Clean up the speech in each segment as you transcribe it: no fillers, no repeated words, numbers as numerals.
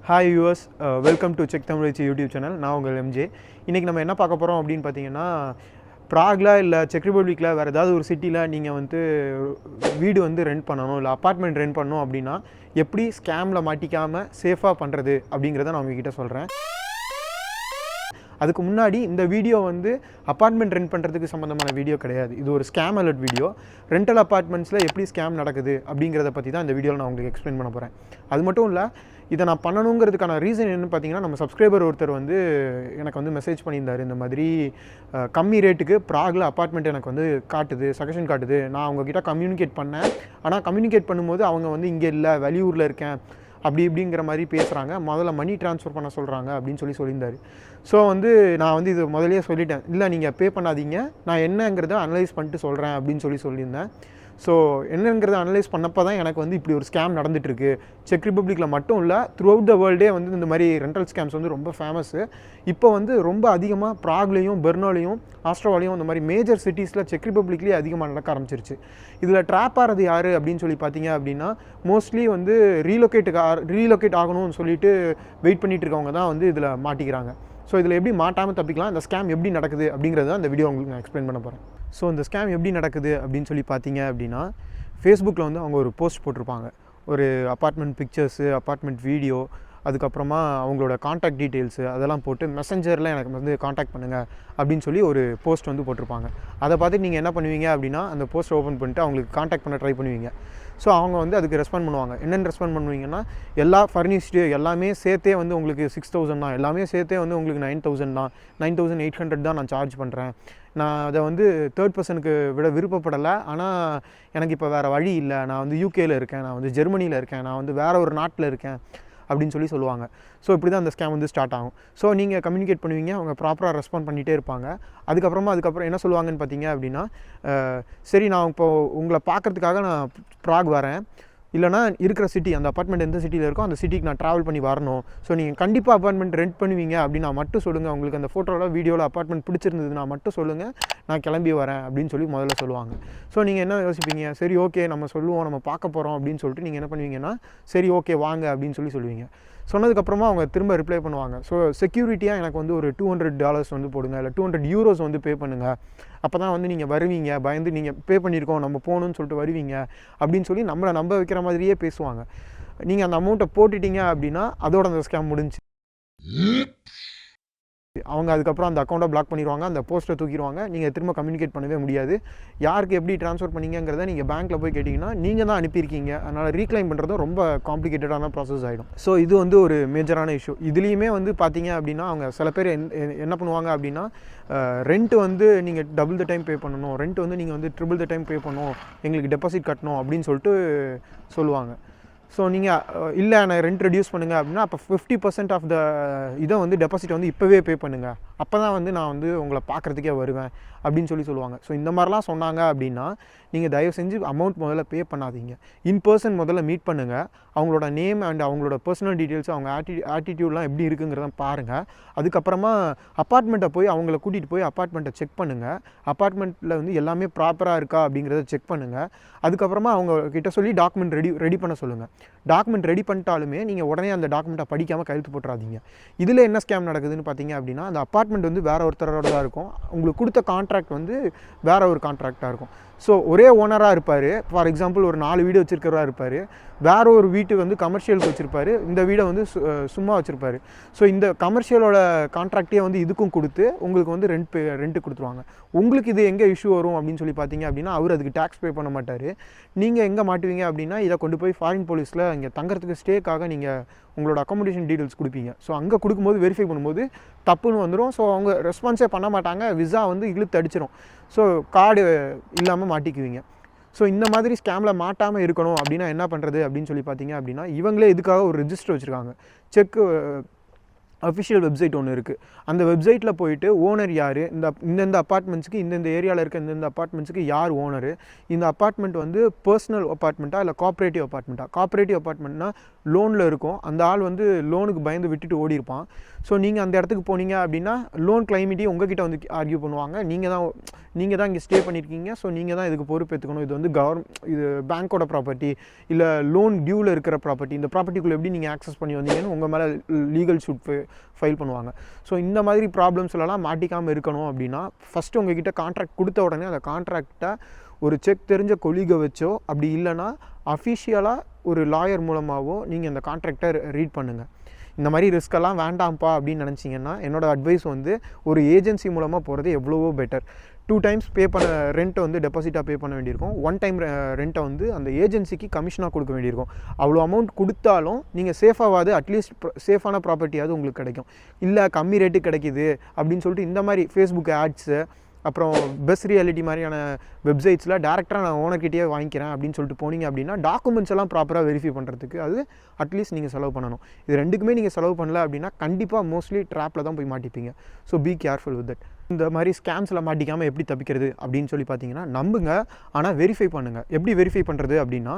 Hi viewers, welcome to check Thamizhachi YouTube channel. நான் உங்கள் MJ. இன்றைக்கி நம்ம என்ன பார்க்க போகிறோம் அப்படின்னு பார்த்தீங்கன்னா, ப்ராகில் இல்லை செக் ரிப்பப்ளிக்கில் வேறு ஏதாவது ஒரு சிட்டியில் நீங்கள் வந்து வீடு வந்து ரெண்ட் பண்ணணும், இல்லை அப்பார்ட்மெண்ட் ரெண்ட் பண்ணணும் அப்படின்னா எப்படி ஸ்கேமில் மாட்டிக்காமல் சேஃபாக பண்ணுறது அப்படிங்கிறத நான் உங்ககிட்ட சொல்கிறேன். அதுக்கு முன்னாடி இந்த வீடியோ வந்து அப்பார்ட்மெண்ட் ரெண்ட் பண்ணுறதுக்கு சம்மந்தமான வீடியோ கிடையாது. இது ஒரு ஸ்கேம் அலர்ட் வீடியோ. ரெண்டல் அப்பார்ட்மெண்ட்ஸில் எப்படி ஸ்கேம் நடக்குது அப்படிங்கிறத பற்றி தான் இந்த வீடியோவில் நான் உங்களுக்கு எக்ஸ்பிளைன் பண்ண போகிறேன். அது மட்டும் இல்லை, இதை நான் பண்ணணுங்கிறதுக்கான ரீசன் என்னென்னு பார்த்தீங்கன்னா, நம்ம சப்ஸ்கிரைபர் ஒருத்தர் வந்து எனக்கு வந்து மெசேஜ் பண்ணியிருந்தார். இந்த மாதிரி கம்மி ரேட்டுக்கு ப்ராகில் அப்பார்ட்மெண்ட் எனக்கு வந்து காட்டுது, சஜஷன் காட்டுது. நான் அவங்கக்கிட்ட கம்யூனிகேட் பண்ணேன். ஆனால் கம்யூனிகேட் பண்ணும்போது அவங்க வந்து இங்கே இல்லை, வெளியூரில் இருக்கேன் அப்படி இப்படிங்கிற மாதிரி பேசுகிறாங்க. முதல்ல மணி ட்ரான்ஸ்ஃபர் பண்ண சொல்கிறாங்க அப்படின்னு சொல்லியிருந்தார். ஸோ வந்து நான் வந்து இது முதலே சொல்லிட்டேன், இல்லை நீங்கள் பே பண்ணாதீங்க, நான் என்னங்கிறத அனலைஸ் பண்ணிட்டு சொல்கிறேன் அப்படின்னு சொல்லியிருந்தேன். ஸோ என்னங்கிறத அனலைஸ் பண்ணப்போ தான் எனக்கு வந்து இப்படி ஒரு ஸ்கேம் நடந்துகிட்ருக்கு. செக் ரிப்பப்ளிக்கில் மட்டும் இல்லை, த்ரூ அவுட் த வேர்ல்டே வந்து இந்த மாதிரி ரெண்டல் ஸ்கேம்ஸ் வந்து ரொம்ப ஃபேமஸ்ஸு. இப்போ வந்து ரொம்ப அதிகமாக ப்ராக்லேயும் பெர்னோலையும் ஆஸ்ட்ரோவாலையும் இந்த மாதிரி மேஜர் சிட்டிஸில் செக் ரிப்பப்ளிக்லேயே அதிகமாக நடக்க ஆரம்பிச்சிருச்சு. இதில் ட்ராப் ஆகிறது யார் அப்படின்னு பார்த்தீங்க அப்படின்னா, மோஸ்ட்லி வந்து ரீலொகேட் ஆகணும்னு சொல்லிட்டு வெயிட் பண்ணிகிட்டு இருக்கவங்க தான் வந்து இதில் மாட்டிக்கிறாங்க. ஸோ இதில் எப்படி மாட்டாமல் தப்பிக்கலாம், இந்த ஸ்கேம் எப்படி நடக்குது அப்படிங்கிறது தான் இந்த வீடியோ உங்களுக்கு நான் எக்ஸ்பிளைன் பண்ண போகிறேன். ஸோ இந்த ஸ்கேம் எப்படி நடக்குது அப்படின்னு பார்த்தீங்க அப்படின்னா, ஃபேஸ்புக்கில் வந்து அவங்க ஒரு போஸ்ட் போட்டிருப்பாங்க. ஒரு அப்பார்ட்மெண்ட் பிக்சர்ஸு, அப்பார்ட்மெண்ட் வீடியோ, அதுக்கப்புறமா அவங்களோட காண்டாக்ட் டீட்டெயில்ஸு அதெல்லாம் போட்டு மெசஞ்சரில் எனக்கு வந்து காண்டாக்ட் பண்ணுங்கள் அப்படின்னு சொல்லி ஒரு போஸ்ட் வந்து போட்டிருப்பாங்க. அதை பார்த்துட்டு நீங்கள் என்ன பண்ணுவீங்க அப்படின்னா, அந்த போஸ்ட் ஓப்பன் பண்ணிட்டு அவங்களுக்கு காண்டாக்ட் பண்ண ட்ரை பண்ணுவீங்க. ஸோ அவங்க வந்து அதுக்கு ரெஸ்பாண்ட் பண்ணுவாங்க. என்னென்னு ரெஸ்பாண்ட் பண்ணுவீங்கன்னா, எல்லா ஃபர்னிஷ்டு எல்லாமே சேர்த்தே வந்து உங்களுக்கு 6000 தான், எல்லாமே சேர்த்தே வந்து உங்களுக்கு 9000 தான், 9800 தான் நான் சார்ஜ் பண்ணுறேன். நான் அதை வந்து தேர்ட் பர்சனுக்கு விட விருப்பப்படலை, ஆனால் எனக்கு இப்போ வேறு வழி இல்லை, நான் வந்து யூகேயில் இருக்கேன், நான் வந்து ஜெர்மனியில் இருக்கேன், நான் வந்து வேறு ஒரு நாட்டில் இருக்கேன் அப்படின்னு சொல்லுவாங்க. ஸோ இப்படி தான் அந்த ஸ்கேம் வந்து ஸ்டார்ட் ஆகும். ஸோ நீங்கள் கம்யூனிகேட் பண்ணுவீங்க, அவங்க ப்ராப்பராக ரெஸ்பாண்ட் பண்ணிகிட்டே இருப்பாங்க. அதுக்கப்புறம் என்ன சொல்லுவாங்கன்னு பார்த்தீங்க அப்படின்னா, சரி நான் இப்போது உங்களை பார்க்குறதுக்காக நான் ப்ராக் வரேன், இல்லைனா இருக்கிற சிட்டி, அந்த அப்பார்ட்மெண்ட் எந்த சிட்டியில் இருக்கோ அந்த சிட்டிக்கு நான் ட்ராவல் பண்ணி வரணும். ஸோ நீங்கள் கண்டிப்பாக அப்பார்ட்மெண்ட் ரெண்ட் பண்ணுவீங்க அப்படின்னா மட்டும் சொல்லுங்கள், உங்களுக்கு அந்த ஃபோட்டோவில் வீடியோவில் அப்பார்ட்மெண்ட் பிடிச்சிருந்ததுன்னா மட்டும் சொல்லுங்கள், நான் கிளம்பி வரேன் அப்படின்னு முதல்ல சொல்லுவாங்க. ஸோ நீங்கள் என்ன யோசிப்பீங்க, சரி ஓகே நம்ம சொல்லுவோம், நம்ம பார்க்க போகிறோம் அப்படின்னு சொல்லிட்டு நீங்கள் என்ன பண்ணுவீங்கன்னா, சரி ஓகே வாங்க அப்படின்னு சொல்லுவீங்க. சொன்னதுக்கப்புறமா அவங்க திரும்ப ரிப்ளை பண்ணுவாங்க. ஸோ செக்யூரிட்டியாக எனக்கு வந்து ஒரு $200 வந்து போடுங்க, இல்லை €200 வந்து பே பண்ணுங்கள், அப்போ தான் வந்து நீங்கள் வருவீங்க, பயந்து நீங்கள் பே பண்ணியிருக்கோம் நம்ம போகணுன்னு சொல்லிட்டு வருவீங்க அப்படின்னு சொல்லி நம்மளை நம்ப வைக்கிற மாதிரியே பேசுவாங்க. நீங்கள் அந்த அமௌண்ட்டை போட்டுட்டீங்க அப்படின்னா அதோட அந்த ஸ்கேம் முடிஞ்சு. அவங்க அதுக்கப்புறம் அந்த அக்கௌண்ட்டை பிளாக் பண்ணிடுவாங்க, அந்த போஸ்ட்டை தூக்கிடுவாங்க, நீங்கள் திரும்ப கம்யூனிகேட் பண்ணவே முடியாது. யாருக்கு எப்படி ட்ரான்ஸ்ஃபர் பண்ணீங்கிறத நீங்கள் பேங்க்கில் போய் கேட்டிங்கன்னா நீங்கள் தான் அனுப்பியிருக்கீங்க, அதனால் ரீக்ளைம் பண்ணுறதும் ரொம்ப காம்ப்ளிகேட்டடான ப்ராசஸ் ஆகிடும். ஸோ இது வந்து ஒரு மேஜரான இஷ்யூ. இதுலேயுமே வந்து பார்த்தீங்க அப்படின்னா, அவங்க சில பேர் என்ன பண்ணுவாங்க அப்படின்னா, ரெண்ட் வந்து நீங்கள் டபுள் த டைம் பே பண்ணணும், ரெண்ட் வந்து நீங்கள் வந்து ட்ரிபிள் த டைம் பே பண்ணணும், எங்களுக்கு டெபாசிட் கட்டணும் அப்படின்னு சொல்லுவாங்க. ஸோ நீங்கள் இல்லை நான் ரெண்ட் ரெடியூஸ் பண்ணுங்கள் அப்படின்னா, அப்போ 50% ஆஃப் த இதை வந்து டெபாசிட் வந்து இப்போவே பே பண்ணுங்கள், அப்போ தான் வந்து நான் வந்து உங்களை பார்க்குறதுக்கே வருவேன் அப்படின்னு சொல்லுவாங்க. ஸோ இந்த மாதிரிலாம் சொன்னாங்க அப்படின்னா, நீங்கள் தயவு செஞ்சு அமௌண்ட் முதல்ல பே பண்ணாதீங்க. இன் பர்சன் முதல்ல மீட் பண்ணுங்கள், அவங்களோட நேம் அண்ட் அவங்களோட பர்சனல் டீட்டெயில்ஸ், அவங்க ஆட்டிடியூட்லாம் எப்படி இருக்குங்கிறத பாருங்கள். அதுக்கப்புறமா அப்பார்ட்மெண்ட்டை போய் அவங்கள கூட்டிகிட்டு போய் அப்பார்ட்மெண்ட்டை செக் பண்ணுங்கள். அப்பார்ட்மெண்ட்டில் வந்து எல்லாமே ப்ராப்பராக இருக்கா அப்படிங்கிறத செக் பண்ணுங்கள். அதுக்கப்புறமா அவங்க கிட்ட சொல்லி டாக்குமெண்ட் ரெடி பண்ண சொல்லுங்கள். டாக்குமெண்ட் ரெடி பண்ணிட்டாலுமே நீங்கள் உடனே அந்த டாக்குமெண்ட்டை படிக்காமல் கையெழுத்து போட்டுறாதீங்க. இதில் என்ன ஸ்கேம் நடக்குதுன்னு பார்த்தீங்க அப்படின்னா, அந்த அப்பார்ட்மெண்ட் வந்து வேறு ஒருத்தரோட தான் இருக்கும், உங்களுக்கு கொடுத்த கான்ட்ராக்ட் வந்து வேறு ஒரு கான்ட்ராக்டாக இருக்கும். ஸோ ஒரே ஓனராக இருப்பார், ஃபார் எக்ஸாம்பிள் ஒரு 4 வீடு வச்சுருக்கிறவராக இருப்பார், வேறு ஒரு வீட்டு வந்து கமர்ஷியலுக்கு வச்சுருப்பார், இந்த வீடை வந்து சும்மா வச்சுருப்பார். ஸோ இந்த கமர்ஷியலோட கான்ட்ராக்டே வந்து இதுக்கும் கொடுத்து உங்களுக்கு வந்து ரெண்ட்டு கொடுத்துருவாங்க. உங்களுக்கு இது எங்கே இஷ்யூ வரும் அப்படின்னு பார்த்தீங்க அப்படின்னா, அவர் அதுக்கு டேக்ஸ் பே பண்ண மாட்டார். நீங்கள் எங்கே மாட்டுவீங்க அப்படின்னா, இதை கொண்டு போய் ஃபாரின் போலீஸில் இங்கே தங்குறதுக்கு ஸ்டேக்காக நீங்கள் உங்களோட அக்காமடேஷன் டீட்டெயில்ஸ் கொடுப்பீங்க. ஸோ அங்கே கொடுக்கும்போது வெரிஃபை பண்ணும்போது தப்புன்னு வந்துடும். ஸோ அவங்க ரெஸ்பான்ஸே பண்ண மாட்டாங்க, விசா வந்து இழுத்து அடிச்சிடும். ஸோ கார்டு இல்லாமல் மாட்டிக்குவீங்க. ஸோ இந்த மாதிரி ஸ்கேமில் மாட்டாமல் இருக்கணும் அப்படின்னா என்ன பண்ணுறது அப்படின்னு பார்த்தீங்க அப்படின்னா, இவங்களே இதுக்காக ஒரு ரிஜிஸ்டர் வச்சுருக்காங்க. அஃபிஷியல் வெப்சைட் ஒன்று இருக்குது. அந்த வெப்சைட்டில் போயிட்டு ஓனர் யார், இந்தந்த அப்பார்ட்மெண்ட்ஸுக்கு இந்தந்த ஏரியாவில் இருக்க இந்தந்த அப்பார்ட்மெண்ட்ஸுக்கு யார் ஓனரு, இந்த அப்பார்ட்மெண்ட் வந்து பர்சனல் அப்பார்ட்மெண்ட்டா இல்லை கோஆப்ரேட்டிவ் அப்பார்ட்மெண்ட்டா. கோஆப்ரேட்டிவ் அப்பார்ட்மெண்ட்னா லோனில் இருக்கும், அந்த ஆள் வந்து லோனுக்கு பயந்து விட்டுட்டு ஓடி இருப்பான். ஸோ நீங்கள் அந்த இடத்துக்கு போனீங்க அப்படின்னா லோன் கிளைமிட்டியை உங்ககிட்ட வந்து ஆர்கியூ பண்ணுவாங்க. நீங்கள் தான் இங்கே ஸ்டே பண்ணியிருக்கீங்க, ஸோ நீங்கள் தான் இதுக்கு பொறுப்பேற்றுக்கணும், இது வந்து இது பேங்க்கோட ப்ராப்பர்ட்டி இல்லை லோன் டியூவில் இருக்கிற ப்ராப்பர்ட்டி, இந்த ப்ராப்பர்ட்டிக்குள்ளே எப்படி நீங்கள் ஆக்சஸ் பண்ணி வந்தீங்கன்னு உங்கள் மேலே லீகல் சூட் ஃபைல் பண்ணுவாங்க. ஸோ இந்த மாதிரி ப்ராப்ளம்ஸ்லாம் மாட்டிக்காமல் இருக்கணும் அப்படின்னா ஃபஸ்ட்டு உங்ககிட்ட கான்ட்ராக்ட் கொடுத்த உடனே அந்த கான்ட்ராக்டை ஒரு செக் தெரிஞ்ச கொலீகை வச்சோ அப்படி இல்லைனா அஃபிஷியலாக ஒரு லாயர் மூலமாகவோ நீங்கள் அந்த கான்ட்ராக்டை ரீட் பண்ணுங்கள். இந்த மாதிரி ரிஸ்க்கெல்லாம் வேண்டாம்ப்பா அப்படின்னு நினச்சிங்கன்னா என்னோடய அட்வைஸ் வந்து ஒரு ஏஜென்சி மூலமாக போகிறது எவ்வளவோ பெட்டர். 2 டைம்ஸ் பே பண்ண ரெண்ட்டை வந்து டெபாசிட்டாக பே பண்ண வேண்டியிருக்கும், 1 டைம் ரெண்ட்டை வந்து அந்த ஏஜென்சிக்கு கமிஷனாக கொடுக்க வேண்டியிருக்கும். அவ்வளோ அமௌண்ட் கொடுத்தாலும் நீங்கள் சேஃபாகாது அட்லீஸ்ட் சேஃபான ப்ராப்பர்ட்டியாவது உங்களுக்கு கிடைக்கும். இல்லை கம்மி ரேட்டு கிடைக்கிது அப்படின்னு சொல்லிட்டு இந்த மாதிரி ஃபேஸ்புக் ஆட்ஸு அப்புறம் பெஸ்ட் ரியாலிட்டி மாதிரியான வெப்சைட்ஸில் டேரெக்டாக நான் ஓனர்கிட்டயே வாங்கிக்கிறேன் அப்படின்னு சொல்லிட்டு போனீங்க அப்படின்னா டாக்குமெண்ட்ஸ் எல்லாம் ப்ராப்பராக வெரிஃபை பண்ணுறதுக்கு அது அட்லீஸ்ட் நீங்கள் செலவு பண்ணணும். இது ரெண்டுக்குமே நீங்கள் செலவு பண்ணல அப்படின்னா கண்டிப்பாக மோஸ்ட்லி ட்ராப்பில் தான் போய் மாட்டிப்பீங்க. So be careful with that. இந்த மாதிரி ஸ்கேம்ஸில் மாட்டிக்காமல் எப்படி தப்பிக்கிறது அப்படின்னு சொல்லி பார்த்தீங்கன்னா நம்புங்க, ஆனால் வெரிஃபை பண்ணுங்கள். எப்படி வெரிஃபை பண்ணுறது அப்படின்னா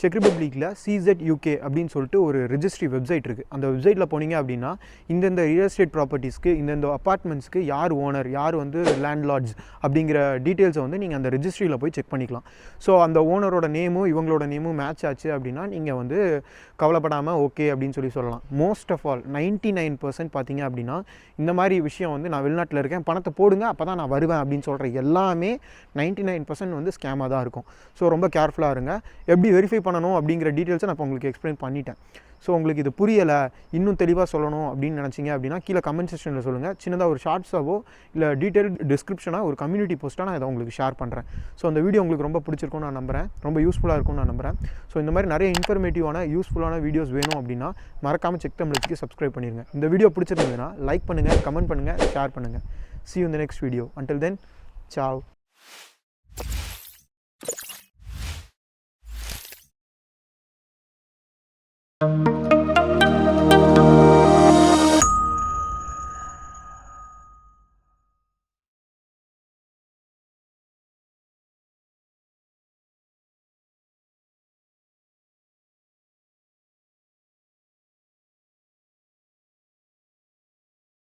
செக் ரிப்பப்ளிக்கில் CZUK அப்படின்னு சொல்லிட்டு ஒரு ரெஜிஸ்ட்ரி வெப்சைட் இருக்குது. அந்த வெப்சைட்டில் போனீங்க அப்படின்னா இந்தந்த ரியல் எஸ்டேட் ப்ராப்பர்ட்டிஸ்க்கு இந்தந்த அப்பார்ட்மெண்ட்ஸ்க்கு யார் ஓனர், யார் வந்து லேண்ட்லார்ட்ஸ் அப்படிங்கிற டீட்டெயில்ஸை வந்து நீங்கள் அந்த ரெஜிஸ்ட்ரியில் போய் செக் பண்ணிக்கலாம். ஸோ அந்த ஓனரோட நேமும் இவங்களோட நேமும் மேட்ச் ஆச்சு அப்படின்னா நீங்கள் வந்து கவலைப்படாமல் ஓகே அப்படின்னு சொல்லலாம். மோஸ்ட் ஆஃப் ஆல் 99% பார்த்தீங்க அப்படின்னா இந்த மாதிரி விஷயம் வந்து நான் வெளிநாட்டில் இருக்கேன், பணத்தை போடுங்க அப்போ தான் நான் வருவேன் அப்படின்னு சொல்கிற எல்லாமே 99% வந்து ஸ்கேமாக தான் இருக்கும். ஸோ ரொம்ப கேர்ஃபுல்லாக இருங்க. எப்படி வெரிஃபை பண்ணணும் அப்படிங்கிற டீட்டெயில்ஸை நான் இப்போ உங்களுக்கு எக்ஸ்பிளைன் பண்ணிட்டேன். ஸோ உங்களுக்கு இது புரியலை, இன்னும் தெளிவாக சொல்லணும் அப்படின்னு நினச்சிங்க அப்படின்னா கீழே கமெண்ட் செக்ஷனில் சொல்லுங்கள். சின்னதாக ஒரு ஷார்ட்ஸாவோ இல்லை டீட்டெயில் டிஸ்கிரிப்ஷனாக ஒரு கம்யூனிட்டி போஸ்ட்டாக நான் இதை உங்களுக்கு ஷேர் பண்ணுறேன். ஸோ அந்த வீடியோ உங்களுக்கு ரொம்ப பிடிச்சிருக்கும்னு நான் நம்புகிறேன், ரொம்ப யூஸ்ஃபுல்லாக இருக்கும்னு நான் நம்புகிறேன். ஸோ இந்த மாதிரி நிறைய இன்ஃபர்மேட்டிவான யூஸ்ஃபுல்லான வீடியோஸ் வேணும் அப்படின்னா மறக்காமல் செக் தமிழச்சிக்கு சப்ஸ்கிரைப் பண்ணிடுங்க. இந்த வீடியோ பிடிச்சிருந்ததுன்னா லைக் பண்ணுங்கள், கமெண்ட் பண்ணுங்கள், ஷேர் பண்ணுங்கள். See you in the next video. Until then, ciao.